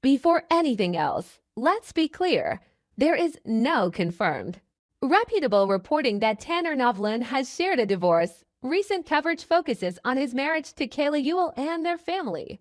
Before anything else, let's be clear, there is no confirmed, reputable reporting that Tanner Novlan has shared a divorce. Recent coverage focuses on his marriage to Kayla Ewell and their family.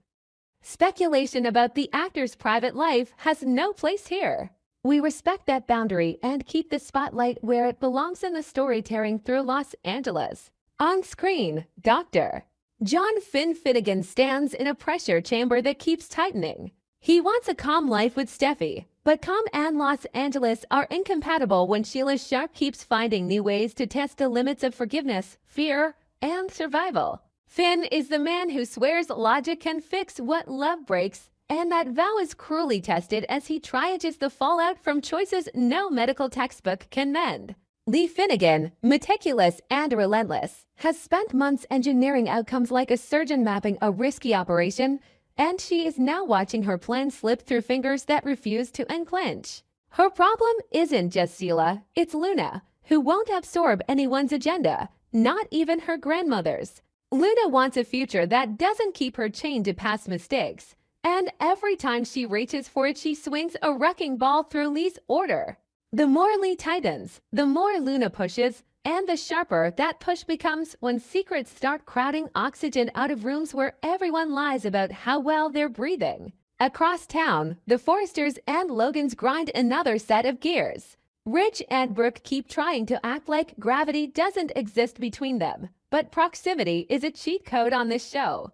Speculation about the actor's private life has no place here. We respect that boundary and keep the spotlight where it belongs in the storytelling through Los Angeles. On screen, Dr. John Finn Finnegan stands in a pressure chamber that keeps tightening. He wants a calm life with Steffi, but calm and Los Angeles are incompatible when Sheila Sharp keeps finding new ways to test the limits of forgiveness, fear, and survival. Finn is the man who swears logic can fix what love breaks, and that vow is cruelly tested as he triages the fallout from choices no medical textbook can mend. Lee Finnegan, meticulous and relentless, has spent months engineering outcomes like a surgeon mapping a risky operation, and she is now watching her plan slip through fingers that refuse to unclench. Her problem isn't just Sheila, it's Luna, who won't absorb anyone's agenda, not even her grandmother's. Luna wants a future that doesn't keep her chained to past mistakes, and every time she reaches for it, she swings a wrecking ball through Lee's order. The more Lee tightens, the more Luna pushes, and the sharper that push becomes when secrets start crowding oxygen out of rooms where everyone lies about how well they're breathing. Across town, the Foresters and Logans grind another set of gears. Rich and Brooke keep trying to act like gravity doesn't exist between them, but proximity is a cheat code on this show.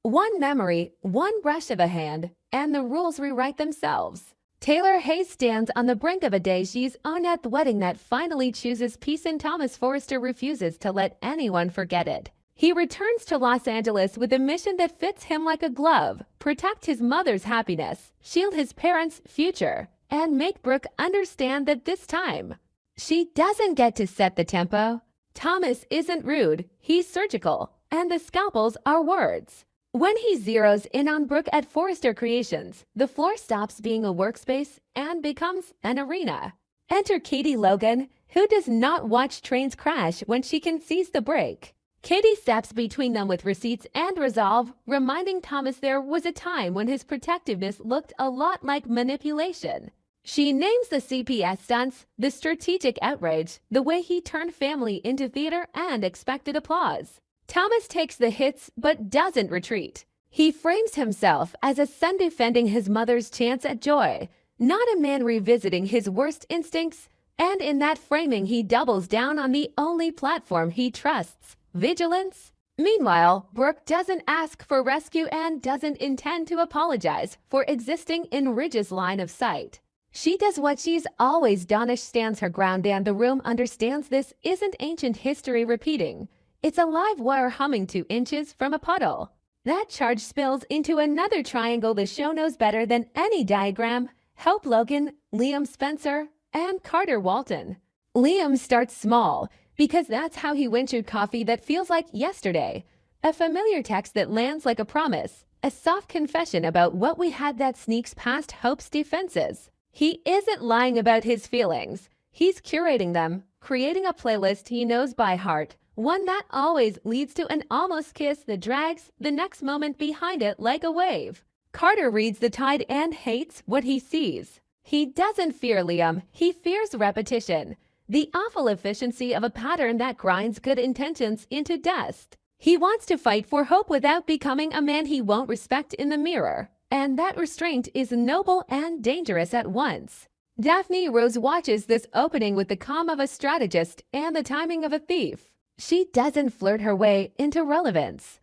One memory, one brush of a hand, and the rules rewrite themselves. Taylor Hayes stands on the brink of a day-she's own at the wedding that finally chooses peace, and Thomas Forrester refuses to let anyone forget it. He returns to Los Angeles with a mission that fits him like a glove: protect his mother's happiness, shield his parents' future, and make Brooke understand that this time, she doesn't get to set the tempo. Thomas isn't rude, he's surgical, and the scalpels are words. When he zeroes in on Brooke at Forester Creations, the floor stops being a workspace and becomes an arena. Enter Katie Logan, who does not watch trains crash when she can seize the break. Katie steps between them with receipts and resolve, reminding Thomas there was a time when his protectiveness looked a lot like manipulation. She names the CPS stunts, the strategic outrage, the way he turned family into theater and expected applause. Thomas takes the hits but doesn't retreat. He frames himself as a son defending his mother's chance at joy, not a man revisiting his worst instincts, and in that framing he doubles down on the only platform he trusts: vigilance. Meanwhile, Brooke doesn't ask for rescue and doesn't intend to apologize for existing in Ridge's line of sight. She does what she's always done: stands her ground, and the room understands this isn't ancient history repeating. It's a live wire humming 2 inches from a puddle. That charge spills into another triangle the show knows better than any diagram: Hope Logan, Liam Spencer, and Carter Walton. Liam starts small, because that's how he ventured coffee that feels like yesterday. A familiar text that lands like a promise, a soft confession about what we had that sneaks past Hope's defenses. He isn't lying about his feelings. He's curating them, creating a playlist he knows by heart. One that always leads to an almost kiss that drags the next moment behind it like a wave. Carter reads the tide and hates what he sees. He doesn't fear Liam, he fears repetition, the awful efficiency of a pattern that grinds good intentions into dust. He wants to fight for hope without becoming a man he won't respect in the mirror, and that restraint is noble and dangerous at once. Daphne Rose watches this opening with the calm of a strategist and the timing of a thief. She doesn't flirt her way into relevance.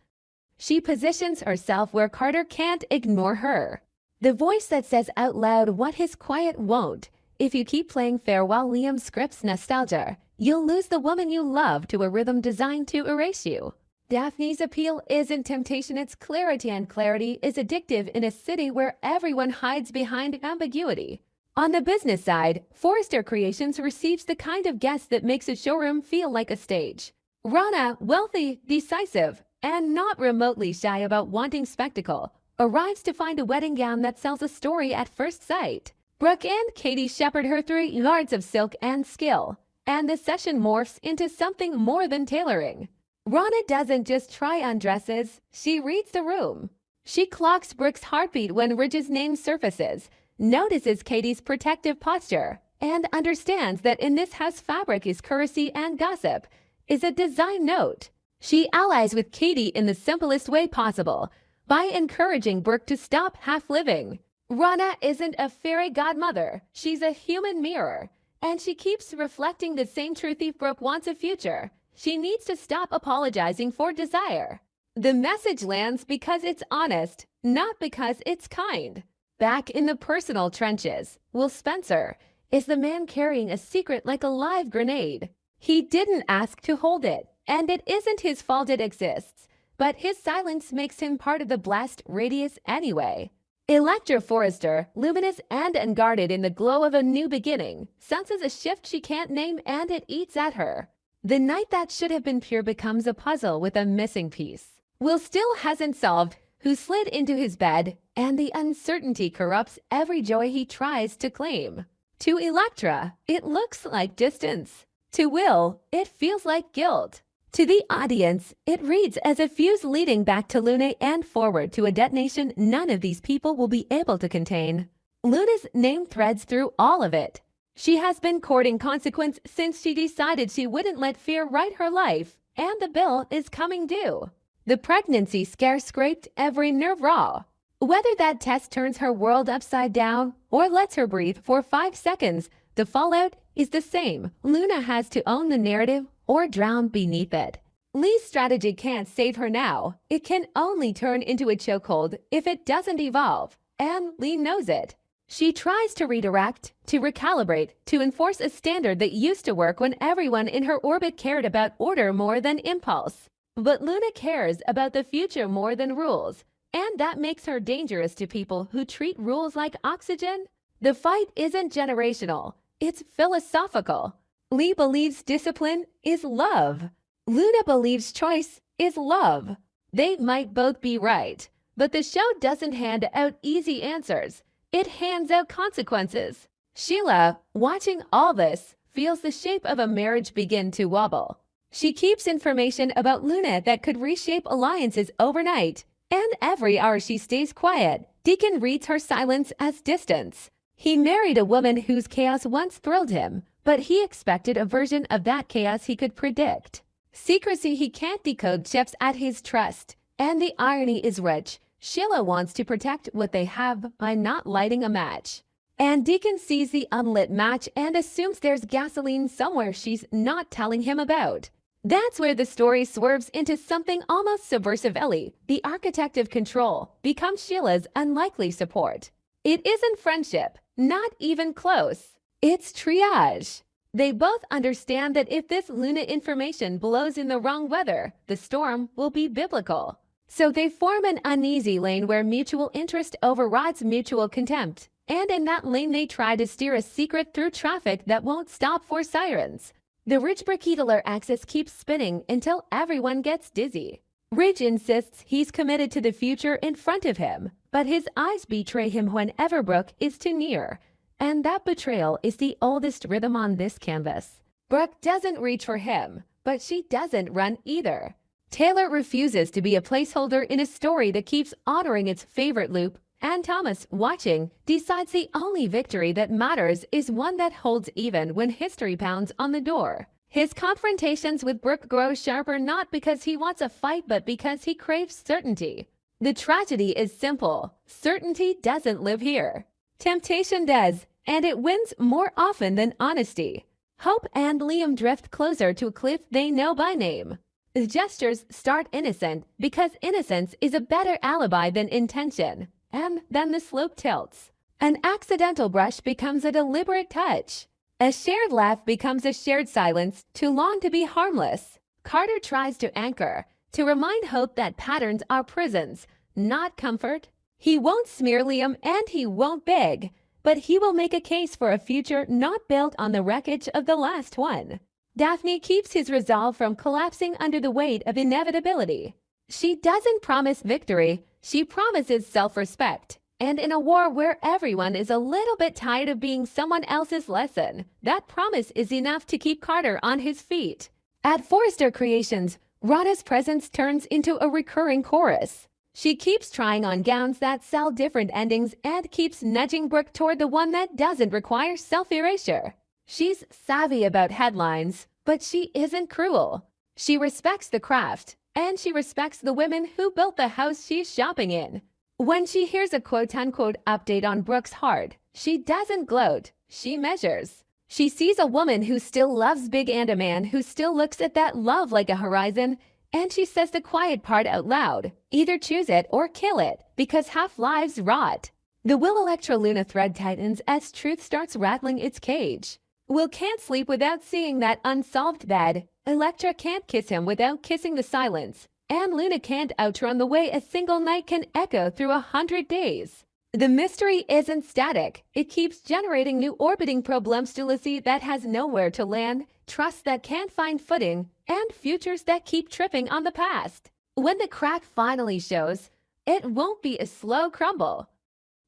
She positions herself where Carter can't ignore her. The voice that says out loud what his quiet won't: if you keep playing fair while Liam scripts nostalgia, you'll lose the woman you love to a rhythm designed to erase you. Daphne's appeal isn't temptation, it's clarity, and clarity is addictive in a city where everyone hides behind ambiguity. On the business side, Forester Creations receives the kind of guest that makes a showroom feel like a stage. Rana, wealthy, decisive, and not remotely shy about wanting spectacle, arrives to find a wedding gown that sells a story at first sight. Brooke and Katie shepherd her through yards of silk and skill, and the session morphs into something more than tailoring. Rana doesn't just try on dresses, she reads the room. She clocks Brooke's heartbeat when Ridge's name surfaces, notices Katie's protective posture, and understands that in this house fabric is courtesy and gossip, is a design note. She allies with Katie in the simplest way possible, by encouraging Brooke to stop half-living. Rana isn't a fairy godmother, she's a human mirror, and she keeps reflecting the same truth if Brooke wants a future. She needs to stop apologizing for desire. The message lands because it's honest, not because it's kind. Back in the personal trenches, Will Spencer is the man carrying a secret like a live grenade. He didn't ask to hold it, and it isn't his fault it exists, but his silence makes him part of the blast radius anyway. Electra Forester, luminous and unguarded in the glow of a new beginning, senses a shift she can't name and it eats at her. The night that should have been pure becomes a puzzle with a missing piece. Will still hasn't solved who slid into his bed, and the uncertainty corrupts every joy he tries to claim. To Electra, it looks like distance. To Will, it feels like guilt. To the audience, it reads as a fuse leading back to Luna and forward to a detonation none of these people will be able to contain. Luna's name threads through all of it. She has been courting consequence since she decided she wouldn't let fear write her life, and the bill is coming due. The pregnancy scare scraped every nerve raw. Whether that test turns her world upside down or lets her breathe for 5 seconds, the fallout is the same. Luna has to own the narrative or drown beneath it. Lee's strategy can't save her now. It can only turn into a chokehold if it doesn't evolve, and Lee knows it. She tries to redirect, to recalibrate, to enforce a standard that used to work when everyone in her orbit cared about order more than impulse. But Luna cares about the future more than rules, and that makes her dangerous to people who treat rules like oxygen. The fight isn't generational, it's philosophical. Lee believes discipline is love. Luna believes choice is love. They might both be right, but the show doesn't hand out easy answers. It hands out consequences. Sheila, watching all this, feels the shape of a marriage begin to wobble. She keeps information about Luna that could reshape alliances overnight, and every hour she stays quiet, Deacon reads her silence as distance. He married a woman whose chaos once thrilled him, but he expected a version of that chaos he could predict. Secrecy he can't decode chips at his trust, and the irony is rich. Sheila wants to protect what they have by not lighting a match. And Deacon sees the unlit match and assumes there's gasoline somewhere she's not telling him about. That's where the story swerves into something almost subversive. Ellie, the architect of control, becomes Sheila's unlikely support. It isn't friendship, not even close. It's triage. They both understand that if this Luna information blows in the wrong weather, the storm will be biblical. So they form an uneasy lane where mutual interest overrides mutual contempt. And in that lane they try to steer a secret through traffic that won't stop for sirens. The Ridge Brachytelar axis keeps spinning until everyone gets dizzy. Ridge insists he's committed to the future in front of him, but his eyes betray him whenever Brooke is too near. And that betrayal is the oldest rhythm on this canvas. Brooke doesn't reach for him, but she doesn't run either. Taylor refuses to be a placeholder in a story that keeps honoring its favorite loop, and Thomas, watching, decides the only victory that matters is one that holds even when history pounds on the door. His confrontations with Brooke grow sharper not because he wants a fight but because he craves certainty. The tragedy is simple. Certainty doesn't live here. Temptation does, and it wins more often than honesty. Hope and Liam drift closer to a cliff they know by name. The gestures start innocent because innocence is a better alibi than intention. And then the slope tilts. An accidental brush becomes a deliberate touch. A shared laugh becomes a shared silence, too long to be harmless. Carter tries to anchor, to remind Hope that patterns are prisons, not comfort. He won't smear Liam and he won't beg, but he will make a case for a future not built on the wreckage of the last one. Daphne keeps his resolve from collapsing under the weight of inevitability. She doesn't promise victory, she promises self-respect. And in a war where everyone is a little bit tired of being someone else's lesson, that promise is enough to keep Carter on his feet. At Forester Creations, Rana's presence turns into a recurring chorus. She keeps trying on gowns that sell different endings and keeps nudging Brooke toward the one that doesn't require self-erasure. She's savvy about headlines, but she isn't cruel. She respects the craft, and she respects the women who built the house she's shopping in. When she hears a quote-unquote update on Brooke's heart, she doesn't gloat, she measures. She sees a woman who still loves big and a man who still looks at that love like a horizon, and she says the quiet part out loud, either choose it or kill it, because half-lives rot. The Will Electra Luna thread tightens as truth starts rattling its cage. Will can't sleep without seeing that unsolved bed. Electra can't kiss him without kissing the silence. And Luna can't outrun the way a single night can echo through 100 days. The mystery isn't static. It keeps generating new orbiting problems jealousy that has nowhere to land, trust that can't find footing, and futures that keep tripping on the past. When the crack finally shows, it won't be a slow crumble.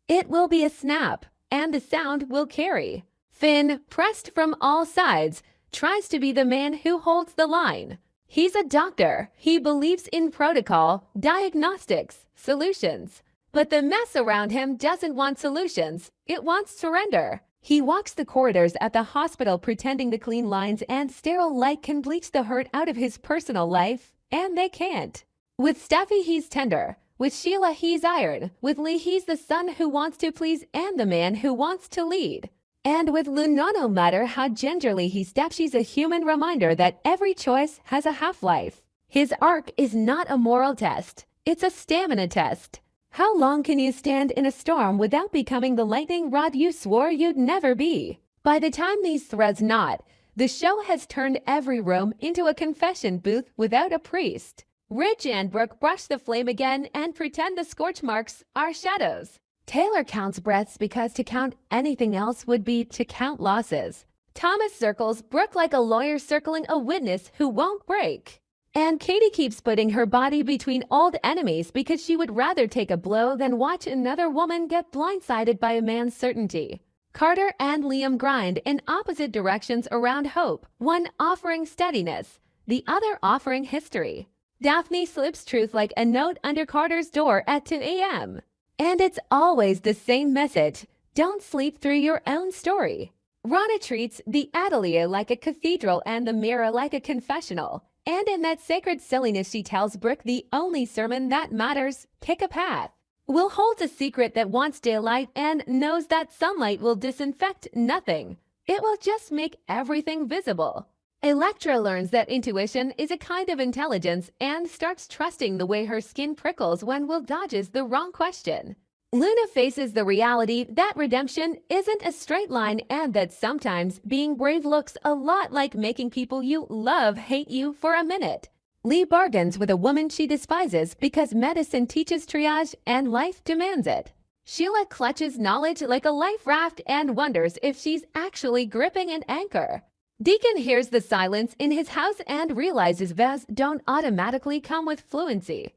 It will be a snap, and the sound will carry. Finn, pressed from all sides, tries to be the man who holds the line. He's a doctor. He believes in protocol, diagnostics, solutions. But the mess around him doesn't want solutions. It wants surrender. He walks the corridors at the hospital pretending the clean lines and sterile light can bleach the hurt out of his personal life, and they can't. With Steffi, he's tender. With Sheila, he's iron. With Lee, he's the son who wants to please and the man who wants to lead. And with Luna, no matter how gingerly he steps, she's a human reminder that every choice has a half-life. His arc is not a moral test. It's a stamina test. How long can you stand in a storm without becoming the lightning rod you swore you'd never be? By the time these threads knot, the show has turned every room into a confession booth without a priest. Rich and Brooke brush the flame again and pretend the scorch marks are shadows. Taylor counts breaths because to count anything else would be to count losses. Thomas circles Brooke like a lawyer circling a witness who won't break. And Katie keeps putting her body between old enemies because she would rather take a blow than watch another woman get blindsided by a man's certainty. Carter and Liam grind in opposite directions around hope, one offering steadiness, the other offering history. Daphne slips truth like a note under Carter's door at 2 a.m. And it's always the same message. Don't sleep through your own story. Rana treats the atelier like a cathedral and the mirror like a confessional. And in that sacred silliness she tells Brooke the only sermon that matters, pick a path. Will holds a secret that wants daylight and knows that sunlight will disinfect nothing. It will just make everything visible. Electra learns that intuition is a kind of intelligence and starts trusting the way her skin prickles when Will dodges the wrong question. Luna faces the reality that redemption isn't a straight line and that sometimes being brave looks a lot like making people you love hate you for a minute. Lee bargains with a woman she despises because medicine teaches triage and life demands it. Sheila clutches knowledge like a life raft and wonders if she's actually gripping an anchor. Deacon hears the silence in his house and realizes vows don't automatically come with fluency.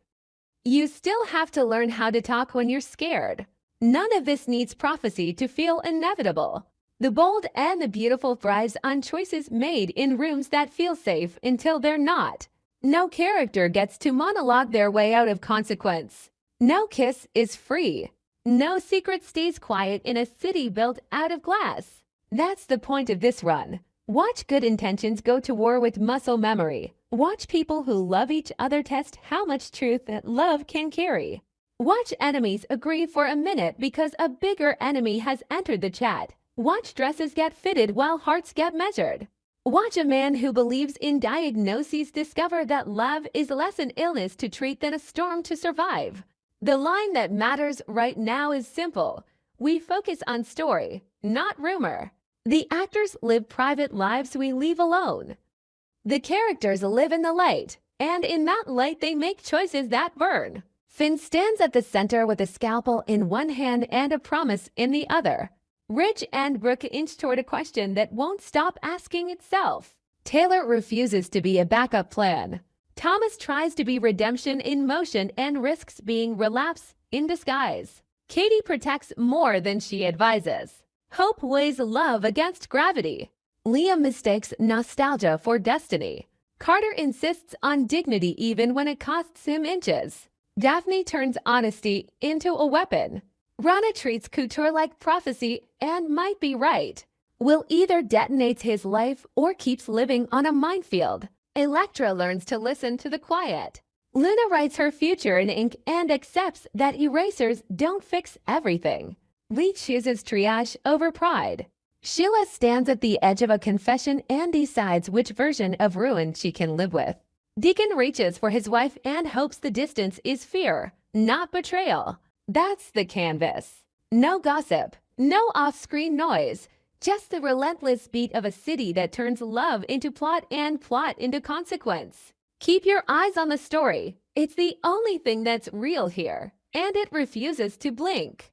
You still have to learn how to talk when you're scared. None of this needs prophecy to feel inevitable. The bold and the beautiful thrives on choices made in rooms that feel safe until they're not. No character gets to monologue their way out of consequence. No kiss is free. No secret stays quiet in a city built out of glass. That's the point of this run. Watch good intentions go to war with muscle memory. Watch people who love each other test how much truth that love can carry. Watch enemies agree for a minute because a bigger enemy has entered the chat. Watch dresses get fitted while hearts get measured. Watch a man who believes in diagnoses discover that love is less an illness to treat than a storm to survive. The line that matters right now is simple. We focus on story, not rumor. The actors live private lives we leave alone. The characters live in the light, and in that light they make choices that burn. Finn stands at the center with a scalpel in one hand and a promise in the other. Rich and Brooke inch toward a question that won't stop asking itself. Taylor refuses to be a backup plan. Thomas tries to be redemption in motion and risks being relapse in disguise. Katie protects more than she advises. Hope weighs love against gravity. Liam mistakes nostalgia for destiny. Carter insists on dignity even when it costs him inches. Daphne turns honesty into a weapon. Rana treats Couture like prophecy and might be right. Will either detonates his life or keeps living on a minefield. Electra learns to listen to the quiet. Luna writes her future in ink and accepts that erasers don't fix everything. Lee chooses triage over pride. Sheila stands at the edge of a confession and decides which version of ruin she can live with. Deacon reaches for his wife and hopes the distance is fear, not betrayal. That's the canvas. No gossip, no off-screen noise, just the relentless beat of a city that turns love into plot and plot into consequence. Keep your eyes on the story. It's the only thing that's real here, and it refuses to blink.